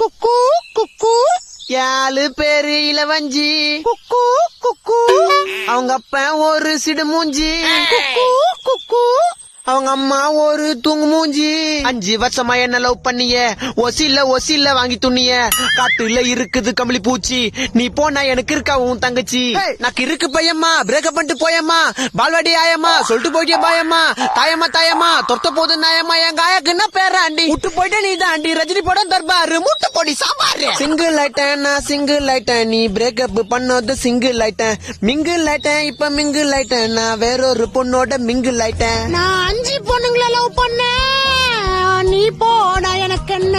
குக்கு குக்கு 7 பேரு இளவஞ்சி குக்கு குக்கு அவங்க அப்பா ஒரு சிடு மூஞ்சி குக்கு குக்கு அவங்க அம்மா ஒரு தூங்கு மூஞ்சி 5 வருஷமா என்ன லவ் பண்ணிய ஒசில வாங்கி துண்ணிய காட்டுல இருக்குது கம்பளி பூச்சி நீ போனா எனக்கு இருக்கா உன் தங்கச்சி நான் இருக்கு பையம்மா பிரேக்கப் பண்ணிட்டு போயம்மா பால்வாடி ஆயம்மா சொல்லிட்டு போயிட்டே பாயம்மா தாயம்மா தொத்த போது நாயம்மா என் காயக்கு என்ன பேராண்டி விட்டு போயிட்டே நீ தாண்டி ரஜினி படம் தர்பாரு முட்டை பொடி சாம்பாரு சிங்கிள் ஆயிட்டேன் நான் சிங்கிள் ஆயிட்டேன் நீ பிரேக்கப் பண்ணது சிங்கிள் ஆயிட்டேன் மிங்கிள் ஆயிட்டேன் இப்ப மிங்கிள் ஆயிட்டேன் நான் வேறொரு பொண்ணோட மிங்கிள் ஆயிட்டேன் நான் 5 பொண்ணுங்களை லவ் பண்ண நீ போடா எனக்கு என்ன